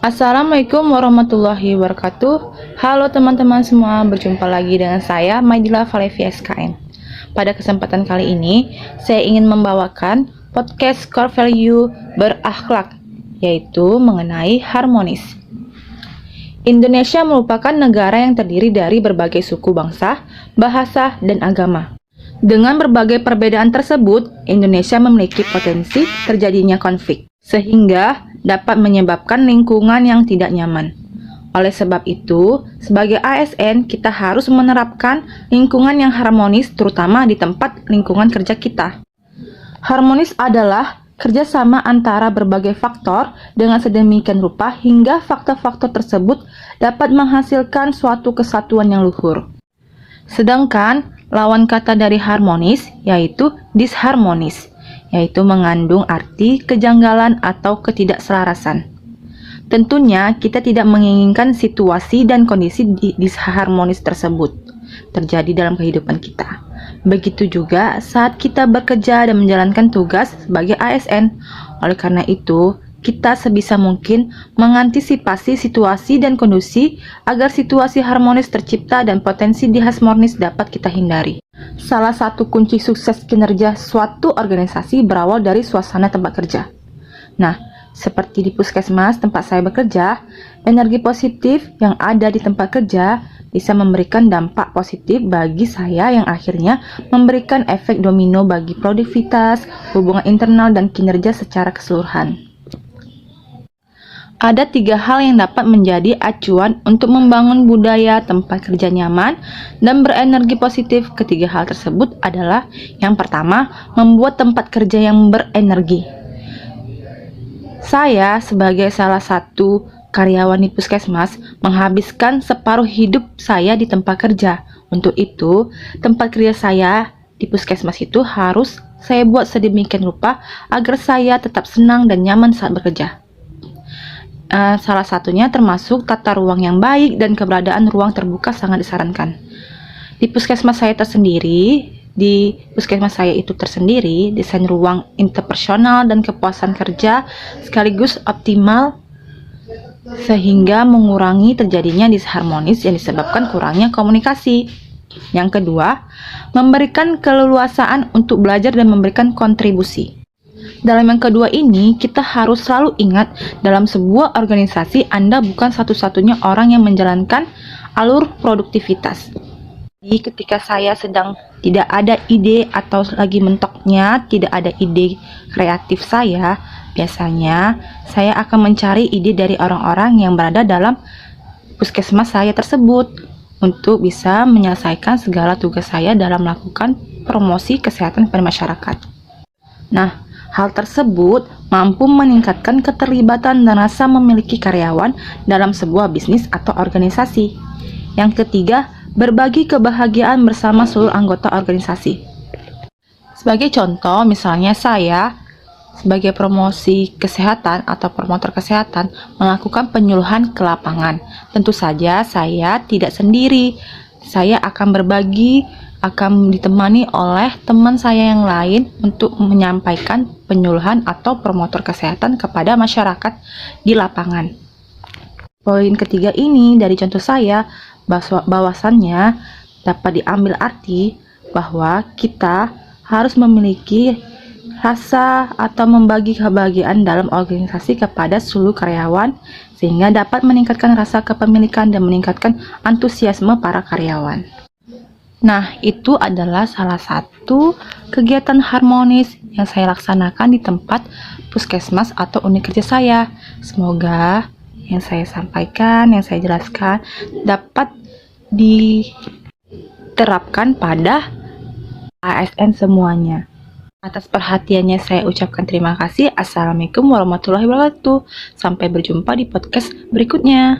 Assalamualaikum warahmatullahi wabarakatuh. Halo teman-teman semua, berjumpa lagi dengan saya Maidila Valevi SKM. Pada kesempatan kali ini, saya ingin membawakan podcast Core Value Berakhlak, yaitu mengenai harmonis. Indonesia merupakan negara yang terdiri dari berbagai suku bangsa, bahasa, dan agama. Dengan berbagai perbedaan tersebut, Indonesia memiliki potensi terjadinya konflik, sehingga dapat menyebabkan lingkungan yang tidak nyaman. Oleh sebab itu, sebagai ASN, kita harus menerapkan lingkungan yang harmonis, terutama di tempat lingkungan kerja kita. Harmonis adalah kerjasama antara berbagai faktor dengan sedemikian rupa hingga faktor-faktor tersebut dapat menghasilkan suatu kesatuan yang luhur. Sedangkan lawan kata dari harmonis yaitu disharmonis, yaitu mengandung arti kejanggalan atau ketidakselarasan. Tentunya kita tidak menginginkan situasi dan kondisi disharmonis tersebut terjadi dalam kehidupan kita. Begitu juga saat kita bekerja dan menjalankan tugas sebagai ASN. Oleh karena itu, kita sebisa mungkin mengantisipasi situasi dan kondisi agar situasi harmonis tercipta dan potensi disharmonis dapat kita hindari. Salah satu kunci sukses kinerja suatu organisasi berawal dari suasana tempat kerja. Nah, seperti di puskesmas tempat saya bekerja, energi positif yang ada di tempat kerja bisa memberikan dampak positif bagi saya yang akhirnya memberikan efek domino bagi produktivitas, hubungan internal, dan kinerja secara keseluruhan. Ada 3 hal yang dapat menjadi acuan untuk membangun budaya tempat kerja nyaman dan berenergi positif. Ketiga hal tersebut adalah yang pertama, membuat tempat kerja yang berenergi. Saya sebagai salah satu karyawan di puskesmas menghabiskan separuh hidup saya di tempat kerja. Untuk itu, tempat kerja saya di puskesmas itu harus saya buat sedemikian rupa agar saya tetap senang dan nyaman saat bekerja. Salah satunya termasuk tata ruang yang baik dan keberadaan ruang terbuka sangat disarankan. Di puskesmas saya tersendiri, desain ruang interpersonal dan kepuasan kerja sekaligus optimal sehingga mengurangi terjadinya disharmonis yang disebabkan kurangnya komunikasi. Yang kedua, memberikan keleluasaan untuk belajar dan memberikan kontribusi. Dalam yang kedua ini, kita harus selalu ingat dalam sebuah organisasi Anda bukan satu-satunya orang yang menjalankan alur produktivitas. Jadi ketika saya sedang tidak ada ide atau lagi mentoknya, tidak ada ide kreatif saya, biasanya saya akan mencari ide dari orang-orang yang berada dalam puskesmas saya tersebut untuk bisa menyelesaikan segala tugas saya dalam melakukan promosi kesehatan kepada masyarakat. Nah, hal tersebut mampu meningkatkan keterlibatan dan rasa memiliki karyawan dalam sebuah bisnis atau organisasi. Yang ketiga, berbagi kebahagiaan bersama seluruh anggota organisasi. Sebagai contoh, misalnya saya sebagai promosi kesehatan atau promotor kesehatan melakukan penyuluhan ke lapangan. Tentu saja saya tidak sendiri. Saya akan ditemani oleh teman saya yang lain untuk menyampaikan penyuluhan atau promotor kesehatan kepada masyarakat di lapangan. Poin ketiga ini dari contoh saya, bahwasannya dapat diambil arti bahwa kita harus memiliki rasa atau membagi kebahagiaan dalam organisasi kepada seluruh karyawan sehingga dapat meningkatkan rasa kepemilikan dan meningkatkan antusiasme para karyawan. Nah, itu adalah salah satu kegiatan harmonis yang saya laksanakan di tempat puskesmas atau unit kerja saya. Semoga yang saya sampaikan, yang saya jelaskan dapat diterapkan pada ASN semuanya. Atas perhatiannya saya ucapkan terima kasih. Assalamualaikum warahmatullahi wabarakatuh. Sampai berjumpa di podcast berikutnya.